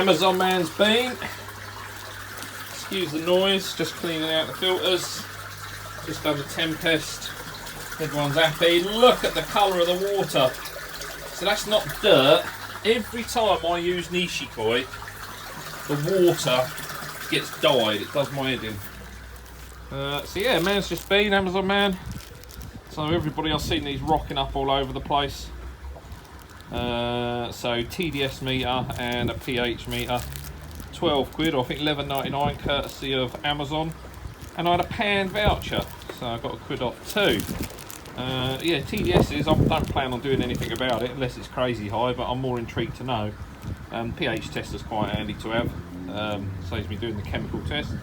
Amazon man's been. Excuse the noise, just cleaning out the filters. Just done the tempest. Everyone's happy. Look at the colour of the water. So that's not dirt. Every time I use Nishikoi, the water gets dyed. It does my head in. So yeah, man's just been, Amazon man. So everybody, I've seen these rocking up all over the place. So TDS meter and a pH meter, 12 quid, or I think 11.99, courtesy of Amazon. And I had a pan voucher, so I got a quid off too. Yeah, TDSs, I don't plan on doing anything about it unless it's crazy high, but I'm more intrigued to know. pH tester's quite handy to have, saves me doing the chemical test.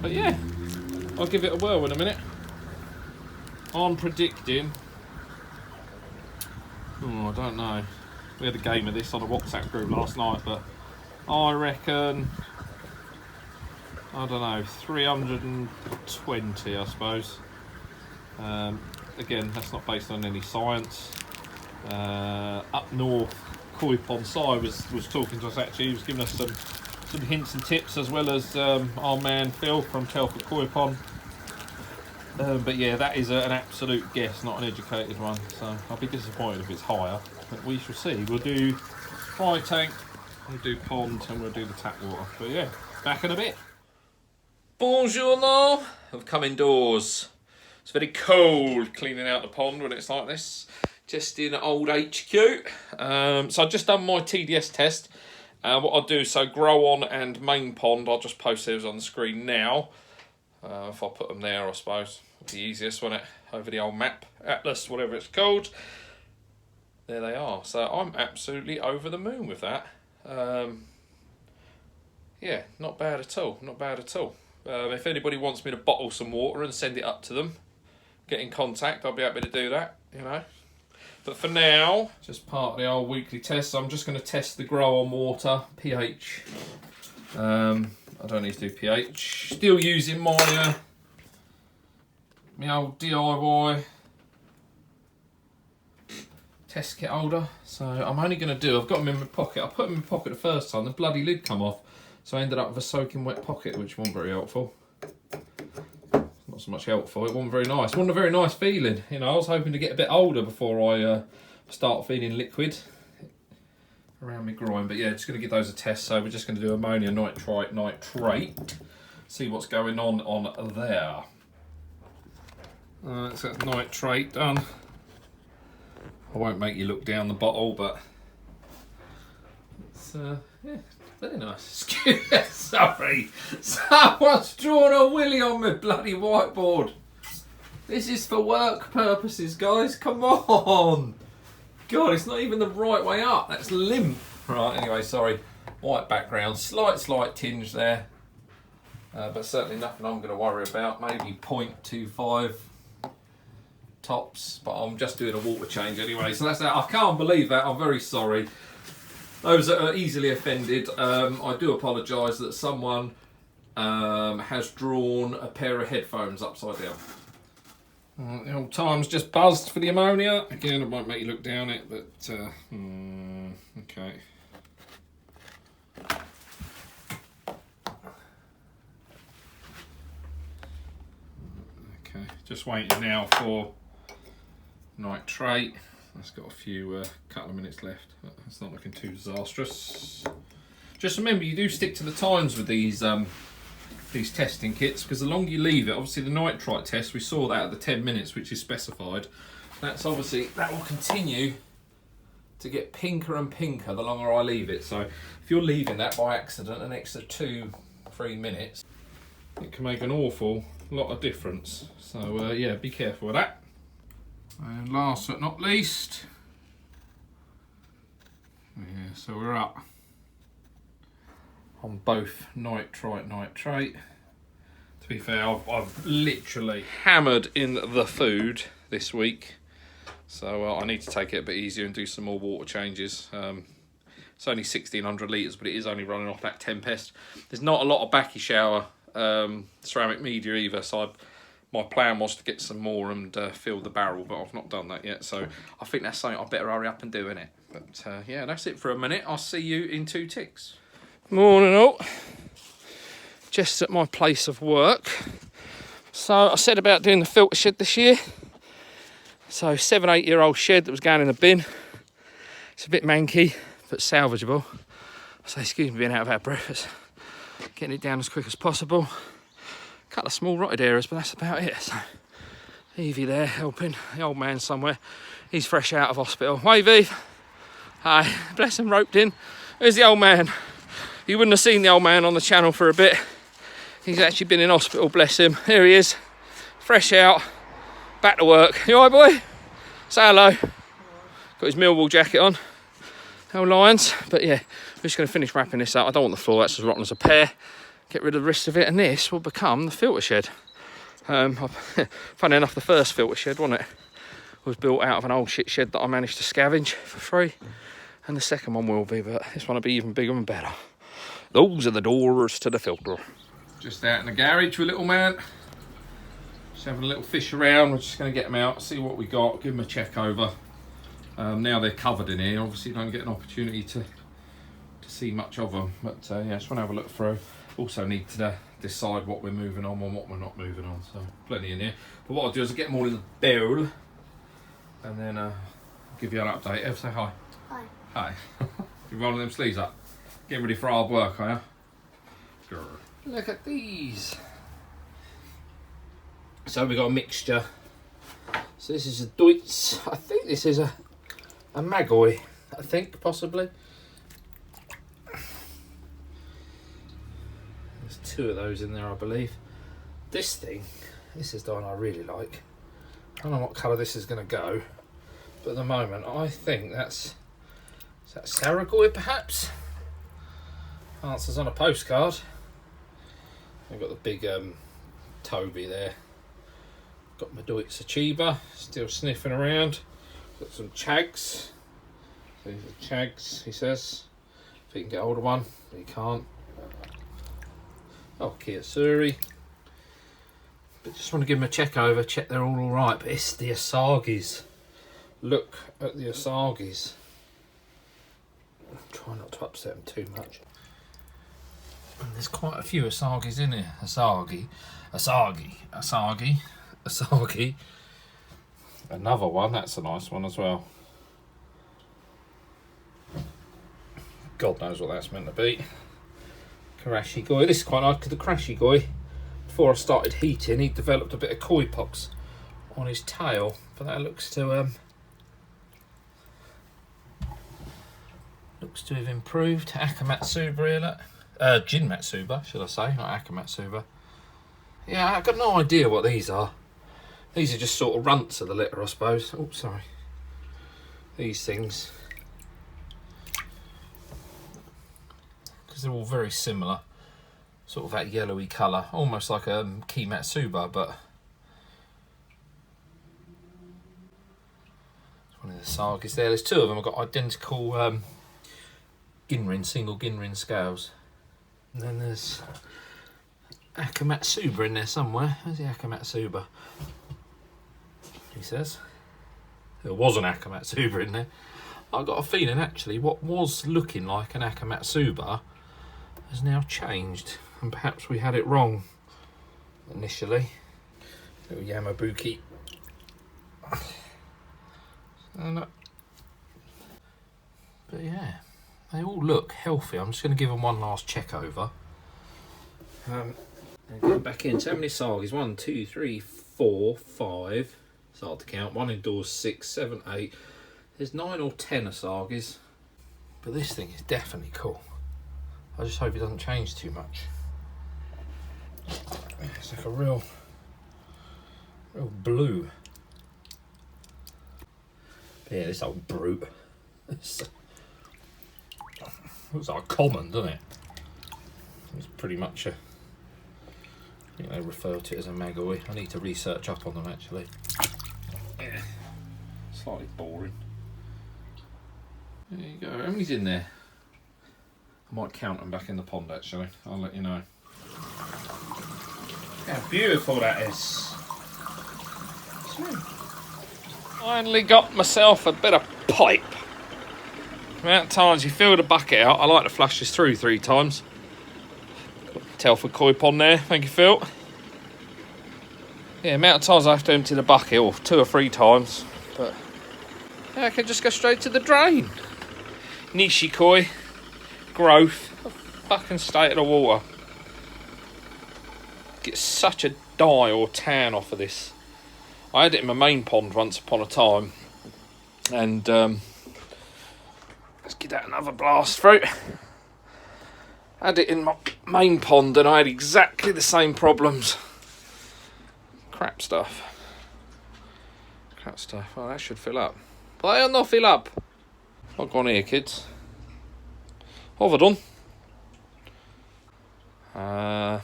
But yeah, I'll give it a whirl in a minute. I'm predicting, I don't know, we had a game of this on a WhatsApp group last night, but I reckon, I don't know, 320 I suppose. Again, that's not based on any science. Up north, Koi Pond Si was talking to us actually. He was giving us some hints and tips, as well as our man Phil from Telford Koi Pond. But yeah, that is an absolute guess, not an educated one. So I'll be disappointed if it's higher, but we shall see. We'll do fry tank, we'll do pond, and we'll do the tap water. But yeah, back in a bit. Bonjour, I've come indoors. It's very cold cleaning out the pond when it's like this, just in old HQ. So I've just done my TDS test. What I'll do, so grow on and main pond, I'll just post those on the screen now. If I put them there, I suppose, it'll be easiest, won't it? Over the old map, atlas, whatever it's called. There they are. So I'm absolutely over the moon with that. Yeah, not bad at all, not bad at all. If anybody wants me to bottle some water and send it up to them, get in contact, I'll be happy to do that, you know. But for now, just part of the old weekly test, so I'm just going to test the grow on water, pH. I don't need to do pH. Still using my old DIY test kit holder. So I'm only going to do, I've got them in my pocket. I put them in my pocket the first time, the bloody lid come off. So I ended up with a soaking wet pocket, which wasn't very helpful. Not so much helpful, it wasn't very nice. It wasn't a very nice feeling. You know, I was hoping to get a bit older before I start feeling liquid around my groin. But yeah, just going to give those a test. So we're just going to do ammonia nitrate, see what's going on there. So that's nitrate done. I won't make you look down the bottle, but it's yeah, very nice. Sorry, someone's drawn a willy on my bloody whiteboard. This is for work purposes, guys. Come on. God, it's not even the right way up. That's limp. Right, anyway, sorry. White background, slight tinge there. But certainly nothing I'm going to worry about. Maybe 0.25 tops. But I'm just doing a water change anyway. So that's that. I can't believe that. I'm very sorry. Those that are easily offended, I do apologise that someone has drawn a pair of headphones upside down. The old time's just buzzed for the ammonia. Again, it won't make you look down it, but okay. Okay, just waiting now for nitrate. That's got a few couple of minutes left. It's not looking too disastrous. Just remember, you do stick to the times with these testing kits, because the longer you leave it, obviously the nitrite test, we saw that at the 10 minutes, which is specified. That's obviously, that will continue to get pinker and pinker the longer I leave it. So if you're leaving that by accident an extra 2-3 minutes, it can make an awful lot of difference. So yeah, be careful with that. And last but not least, yeah, so we're up on both nitrate. To be fair, I've literally hammered in the food this week, so I need to take it a bit easier and do some more water changes. It's only 1,600 litres, but it is only running off that Tempest. There's not a lot of backy shower ceramic media either, so my plan was to get some more and fill the barrel, but I've not done that yet, so I think that's something I better hurry up and do, innit? But yeah, that's it for a minute. I'll see you in 2 ticks. Morning all. Just at my place of work. So I said about doing the filter shed this year. So 7-8 year old shed that was going in the bin. It's a bit manky but salvageable. So excuse me being out of our breath. It's getting it down as quick as possible. A couple of small rotted areas, but that's about it. So Evie there helping the old man somewhere. He's fresh out of hospital. Wave Eve. Hi, bless him, roped in. There's the old man. You wouldn't have seen the old man on the channel for a bit. He's actually been in hospital, bless him. There he is, fresh out, back to work. You alright, boy? Say hello. Got his Millwall jacket on. No Lions. But yeah, we're just going to finish wrapping this up. I don't want the floor, that's as rotten as a pear. Get rid of the rest of it, and this will become the filter shed. Funny enough, the first filter shed, wasn't it, was built out of an old shit shed that I managed to scavenge for free. And the second one will be, but this one will be even bigger and better. Those are the doors to the filter. Just out in the garage with little man. Just having a little fish around. We're just going to get them out, see what we got, give them a check over. Now they're covered in here, obviously you don't get an opportunity to see much of them. But yeah, just want to have a look through. Also need to decide what we're moving on and what we're not moving on. So plenty in here. But what I'll do is I'll get them all in the barrel. And then I'll give you an update. Ev, say hi. Hi. Hi. You're rolling them sleeves up. Getting ready for hard work, are you? Look at these. So we've got a mixture. So this is a Deutz. I think this is a Magoi. I think, possibly. There's 2 of those in there, I believe. This thing, this is the one I really like. I don't know what colour this is going to go. But at the moment, I think is that Saragoi, perhaps? Answers on a postcard. We've got the big Toby there. Got my Deutz Achiever, still sniffing around. Got some Chags. These are Chags, he says. If he can get hold of one, but he can't. Oh, Kiyosuri. But just want to give them a check over, check they're all alright. But it's the Asagis. Look at the Asagis. Try not to upset them too much. And there's quite a few Asagis in here. Asagi. Another one, that's a nice one as well. God knows what that's meant to be. Karashi Goi. This is quite nice because the Karashi Goi, before I started heating, he developed a bit of koi pox on his tail. But that looks to have improved. Akamatsuba here, look. Jinmatsuba, should I say, not Akamatsuba. Yeah, I've got no idea what these are. These are just sort of runts of the litter, I suppose. Oh, sorry. These things. Because they're all very similar. Sort of that yellowy colour. Almost like a Kimatsuba, but... one of the Sagis there. There's 2 of them. I've got identical single Ginrin scales. And then there's Akamatsuba in there somewhere. Where's the Akamatsuba? He says. There was an Akamatsuba in there. I've got a feeling actually what was looking like an Akamatsuba has now changed. And perhaps we had it wrong initially. Little Yamabuki. But yeah, they all look healthy. I'm just going to give them one last check over. And get back in. So how many Sagis? 1, 2, 3, 4, 5. It's hard to count. 1 indoors, 6, 7, 8. There's 9 or 10 Asagis. But this thing is definitely cool. I just hope it doesn't change too much. It's like a real blue. But yeah, this old brute. Looks like a common, doesn't it? It's pretty much a... I think they refer to it as a Magoi. I need to research up on them actually. Yeah, slightly boring. There you go. How many's in there? I might count them back in the pond actually. I'll let you know. How beautiful that is. Finally got myself a bit of pipe. The amount of times you fill the bucket out, I like to flush this through 3 times. Telford koi pond there, thank you, Phil. Yeah, the amount of times I have to empty the bucket, or 2 or 3 times, but yeah, I can just go straight to the drain. Nishi koi, growth, the fucking state of the water. Get such a dye or tan off of this. I had it in my main pond once upon a time, and let's give that another blast through. I had it in my main pond and I had exactly the same problems. Crap stuff. Oh, that should fill up. But they'll not fill up. Log on here, kids. What have I done? I'm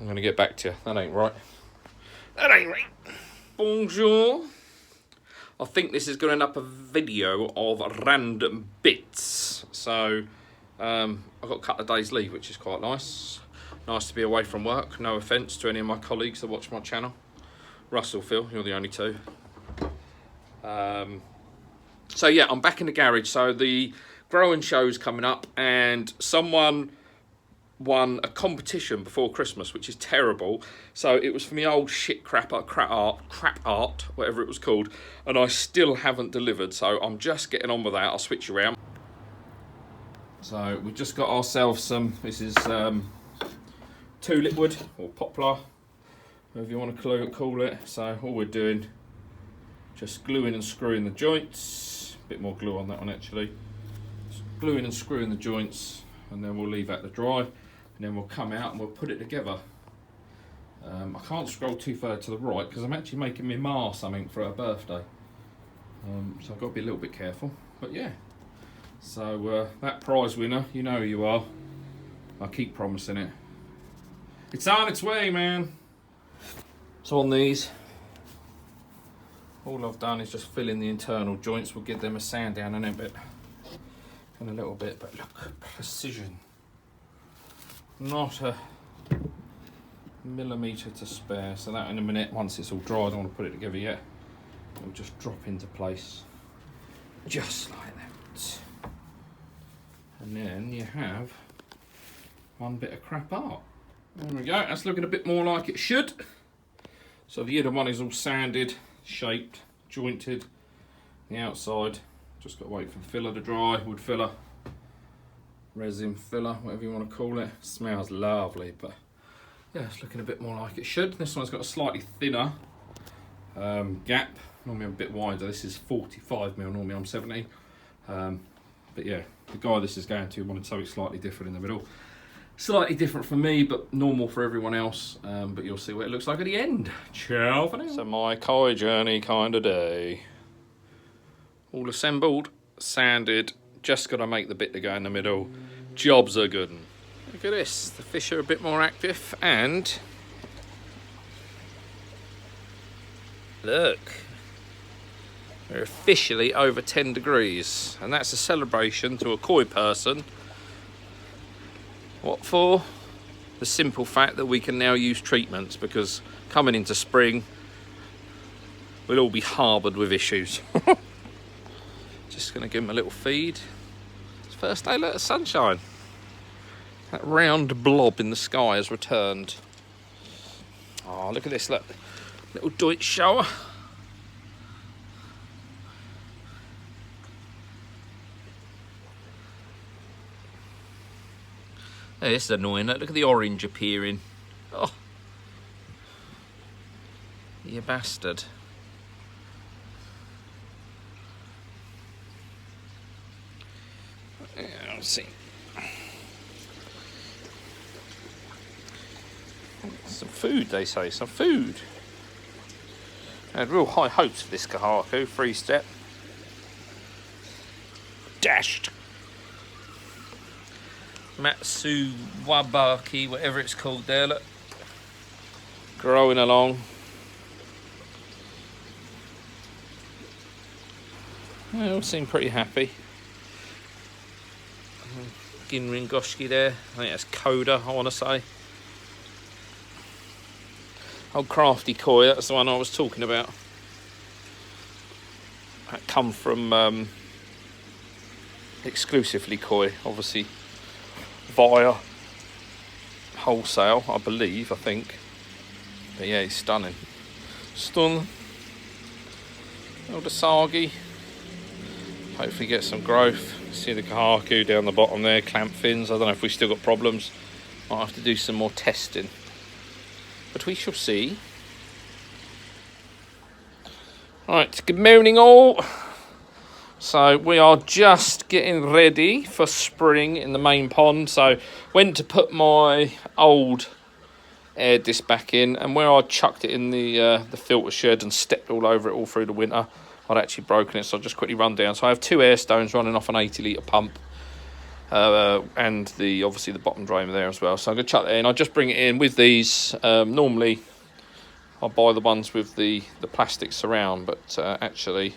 going to get back to you. That ain't right. Bonjour. I think this is going to end up a video of random bits. So, I've got a couple of days leave, which is quite nice. Nice to be away from work. No offence to any of my colleagues that watch my channel. Russell, Phil, you're the only 2. So yeah, I'm back in the garage. So the growing show's coming up, and someone won a competition before Christmas, which is terrible. So it was for me old shit crap art, whatever it was called, and I still haven't delivered. So I'm just getting on with that. I'll switch around. So we've just got ourselves some. This is tulip wood or poplar, whatever you want to call it. So all we're doing, just gluing and screwing the joints. A bit more glue on that one actually. Just gluing and screwing the joints, and then we'll leave that to dry, and then we'll come out and we'll put it together. I can't scroll too far to the right because I'm actually making my ma something for her birthday, so I've got to be a little bit careful. But yeah, so that prize winner, you know who you are. I keep promising it. It's on its way, man. So on these, all I've done is just fill in the internal joints. We'll give them a sand down in a bit, but look, precision. Not a millimetre to spare. So that in a minute, once it's all dry, I don't want to put it together yet. It'll just drop into place, just like that. And then you have one bit of crap art. There we go, that's looking a bit more like it should. So the inner one is all sanded, shaped, jointed. The outside, just got to wait for the filler to dry, wood filler, resin filler, whatever you want to call it. Smells lovely, but yeah, it's looking a bit more like it should. This one's got a slightly thinner gap. Normally I'm a bit wider. This is 45mm, normally I'm 70. But yeah, the guy this is going to wanted something slightly different in the middle. Slightly different for me, but normal for everyone else. But you'll see what it looks like at the end. Ciao for now. So my koi journey kind of day. All assembled, sanded. Just got to make the bit to go in the middle. Jobs are good. Look at this. The fish are a bit more active, and look, we're officially over 10 degrees, and that's a celebration to a koi person. What for? The simple fact that we can now use treatments, because coming into spring, we'll all be harboured with issues. Just going to give them a little feed. It's first day, look, sunshine. That round blob in the sky has returned. Oh, look at this, look. Little Deutsch shower. Oh, this is annoying. Look at the orange appearing. Oh, you bastard. Yeah, let's see. Some food, they say. Some food. I had real high hopes for this Kahaku. 3-step. Dashed. Matsuwabaki, whatever it's called there, look. Growing along. They all seem pretty happy. Ginringoshki there. I think that's Coda, I want to say. Old crafty koi, that's the one I was talking about. That come from exclusively koi, obviously via wholesale, I think. But yeah, he's stunning. Stunning. Little Dasagi. Hopefully get some growth. See the kahaku down the bottom there, clamp fins. I don't know if we've still got problems. Might have to do some more testing, but we shall see. Right, good morning all. So we are just getting ready for spring in the main pond. So went to put my old air disc back in, and where I chucked it in the filter shed and stepped all over it all through the winter, I'd actually broken it. So I'll just quickly run down. So I have 2 air stones running off an 80 litre pump, and obviously the bottom drain there as well. So I'm going to chuck that in. I'll just bring it in with these. Normally I buy the ones with the plastic surround, but actually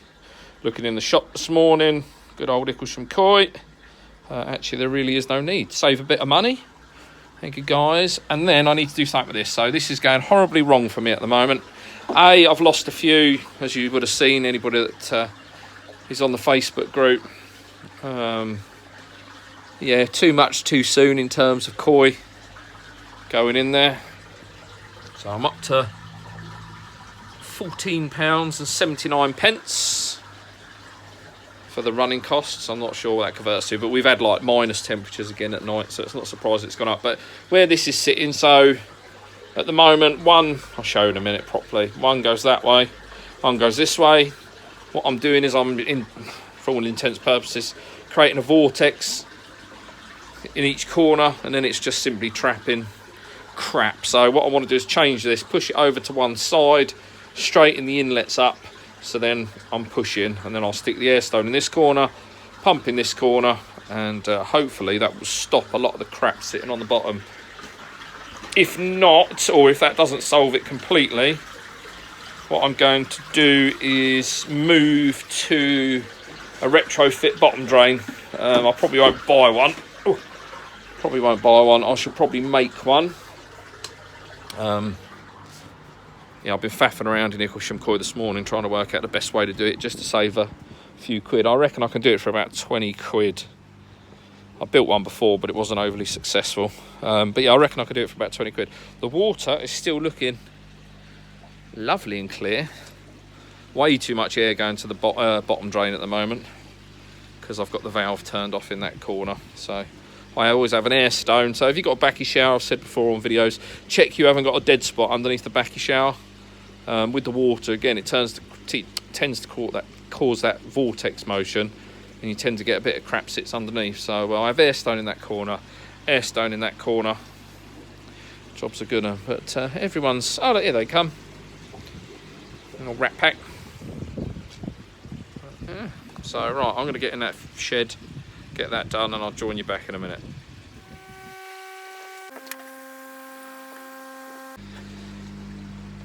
looking in the shop this morning, good old Icklesham koi, actually there really is no need. Save a bit of money. Thank you guys. And then I need to do something with this. So this is going horribly wrong for me at the moment. I've lost a few, as you would have seen, anybody that is on the Facebook group. Yeah, too much too soon in terms of koi going in there. So I'm up to £14.79 for the running costs. I'm not sure what that converts to, but we've had like minus temperatures again at night, so it's not surprising it's gone up. But where this is sitting, so at the moment, one, I'll show you in a minute properly, one goes that way, one goes this way. What I'm doing is for all intents and purposes, creating a vortex in each corner, and then it's just simply trapping crap. So what I want to do is change this, push it over to one side, straighten the inlets up, so then I'm pushing, and then I'll stick the air stone in this corner, pump in this corner, and hopefully that will stop a lot of the crap sitting on the bottom. If not, or if that doesn't solve it completely, what I'm going to do is move to a retrofit bottom drain. I probably won't buy one. I shall probably make one. Yeah, I've been faffing around in Icklesham koi this morning trying to work out the best way to do it, just to save a few quid. I reckon I can do it for about 20 quid. I built one before, but it wasn't overly successful. But yeah, I reckon I could do it for about 20 quid. The water is still looking lovely and clear. Way too much air going to the bottom drain at the moment, because I've got the valve turned off in that corner. So I always have an air stone. So if you've got a backy shower, I've said before on videos, check you haven't got a dead spot underneath the backy shower. With the water, again, it tends to cause that vortex motion, and you tend to get a bit of crap sits underneath. So I have air stone in that corner, air stone in that corner. Jobs are good, but everyone's... Oh, here they come. Little rat pack. Yeah. So right, I'm going to get in that shed, get that done, and I'll join you back in a minute.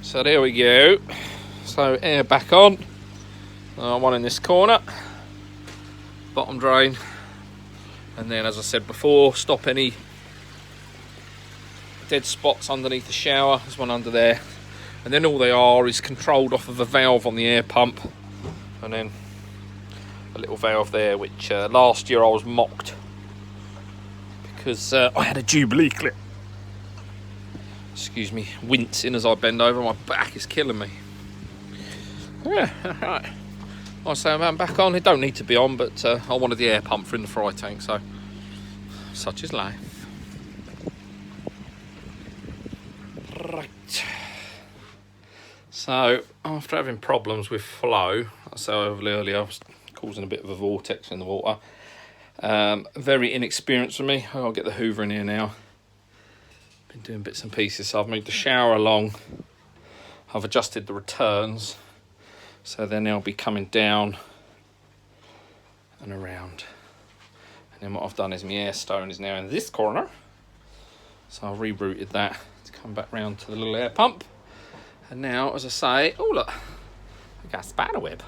So there we go. So air back on. One in this corner, bottom drain, and then, as I said before, stop any dead spots underneath the shower. There's one under there, and then all they are is controlled off of a valve on the air pump, and then a little valve there, which last year I was mocked because I had a Jubilee clip. Excuse me, wincing as I bend over. My back is killing me. Yeah, right. I say I'm back on. It don't need to be on, but I wanted the air pump for in the fry tank, so such is life. Right. So after having problems with flow, I said earlier, I was causing a bit of a vortex in the water. Very inexperienced for me. I'll get the Hoover in here now. Been doing bits and pieces. So I've moved the shower along. I've adjusted the returns, so they'll now be coming down and around. And then what I've done is my air stone is now in this corner. So I've rerouted that to come back round to the little air pump. And now, as I say, oh look, I got a spider web.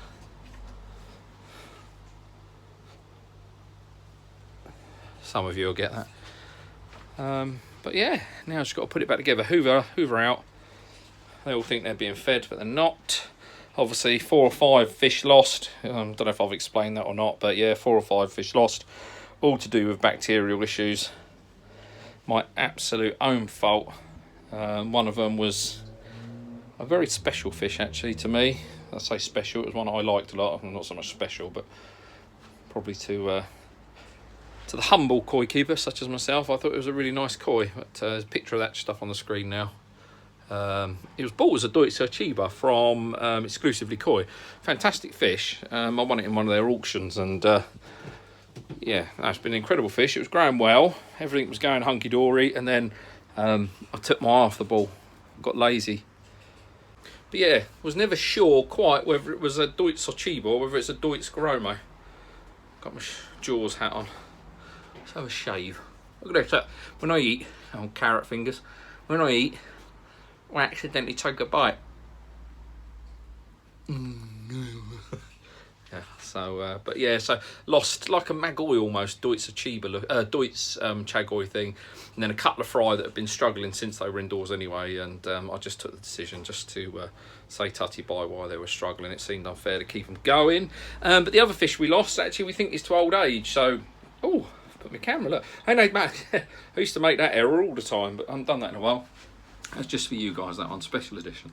Some of you will get that. But yeah, now I've just got to put it back together. Hoover out. They all think they're being fed, but they're not. obviously 4 or 5 fish lost. Don't know if I've explained that or not, but yeah, 4 or 5 fish lost, all to do with bacterial issues. My absolute own fault. One of them was a very special fish, actually, to me. I say special, it was one I liked a lot. Not so much special, but probably to the humble koi keeper such as myself, I thought it was a really nice koi. But there's a picture of that stuff on the screen now. It was bought as a Deutscher Chiba from Exclusively Koi. Fantastic fish. I won it in one of their auctions, and yeah, that's been an incredible fish. It was growing well, everything was going hunky-dory, and then I took my eye off the ball, got lazy. But yeah, was never sure quite whether it was a Deutscher Chiba or whether it's a Deutscher Grome. Got my Jaws hat on. Let's have a shave. Look at that. When I eat, carrot fingers, when I eat, I accidentally take a bite. Yeah, so, but yeah, so lost like a magoi almost, Deutscher Chiba, Deutscher Chagoi thing, and then a couple of fry that have been struggling since they were indoors anyway, and I just took the decision just to say tutty bye while they were struggling. It seemed unfair to keep them going. But the other fish we lost, actually, we think is to old age, so, oh, put my camera, look. Hey, no, Matt, I used to make that error all the time, but I haven't done that in a while. That's just for you guys, that one, special edition.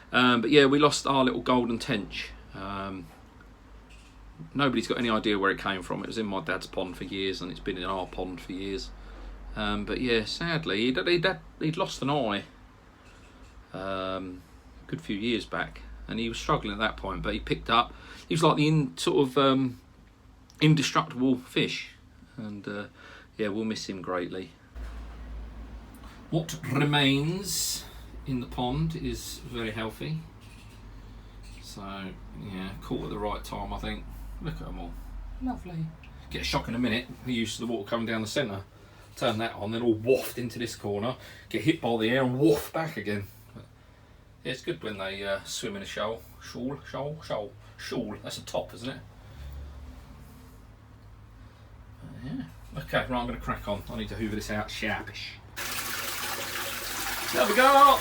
But yeah, we lost our little golden tench. Nobody's got any idea where it came from. It was in my dad's pond for years, and it's been in our pond for years. But yeah, sadly, he'd lost an eye a good few years back, and he was struggling at that point, but he picked up. He was like the indestructible fish, and yeah, we'll miss him greatly. What remains in the pond is very healthy. So yeah, caught at the right time, I think. Look at them all. Lovely. Get a shock in a minute. We're used to the water coming down the centre. Turn that on, then all waft into this corner, get hit by the air and waft back again. But yeah, it's good when they swim in a shoal. Shoal. That's a top, isn't it? Yeah. Okay, right, I'm going to crack on. I need to hoover this out sharpish. There we go.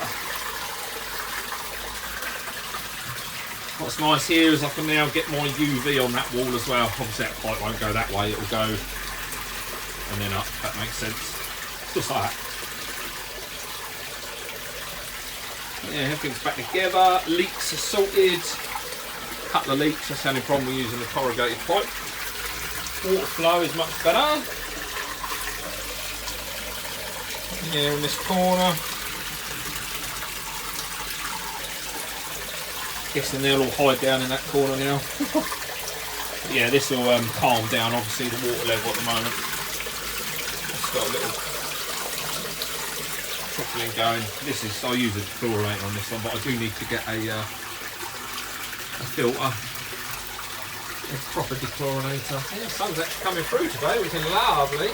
What's nice here is I can now get my UV on that wall as well. Obviously that pipe won't go that way, it'll go and then up, if that makes sense. Just like that. Yeah, everything's back together. Leaks are sorted. Couple of leaks, that's the only problem we're using the corrugated pipe. Water flow is much better. Yeah, in this corner. Guessing they'll all hide down in that corner now. But yeah, this will calm down obviously the water level at the moment. It's got a little trickling going. This is, I use a chlorinator on this one, but I do need to get a filter. A proper dechlorinator. Yeah, the sun's actually coming through today, which is lovely.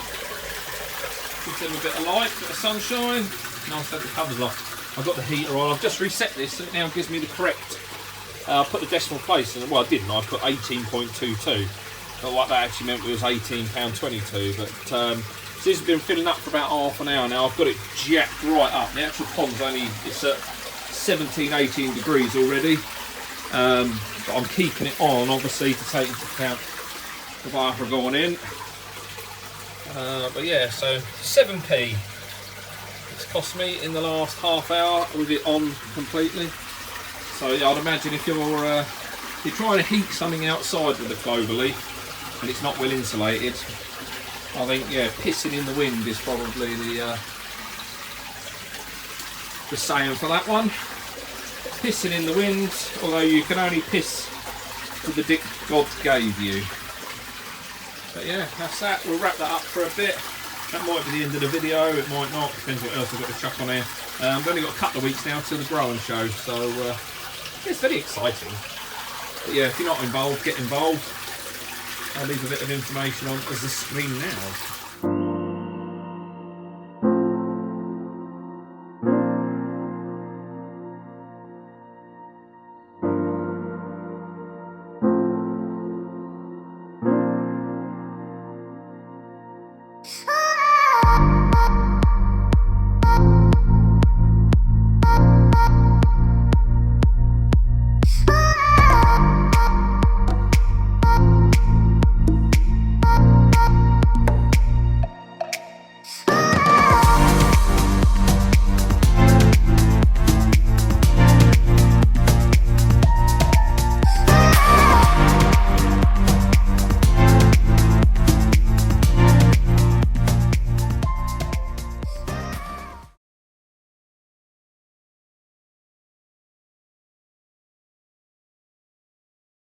Gives them a bit of light, bit of sunshine. Nice to have the covers off. I've got the heater on. I've just reset this and it now gives me the correct. I put the decimal place in. Well, I didn't. I put 18.22. But what that actually meant was £18.22. But so this has been filling up for about half an hour now. I've got it jacked right up. The actual pond's it's at 17, 18 degrees already. But I'm keeping it on, obviously, to take into account the vapor going in. But yeah, so 7p it's cost me in the last half hour with it on completely. So yeah, I'd imagine if you're trying to heat something outside with a clover leaf and it's not well insulated, I think yeah, pissing in the wind is probably the saying for that one. Pissing in the wind, although you can only piss with the dick God gave you. But yeah, that's that. We'll wrap that up for a bit. That might be the end of the video, it might not, depends what else I've got to chuck on here. We've only got a couple of weeks now till the growing show, so it's very exciting. But yeah, if you're not involved, get involved. I'll leave a bit of information on as the screen now.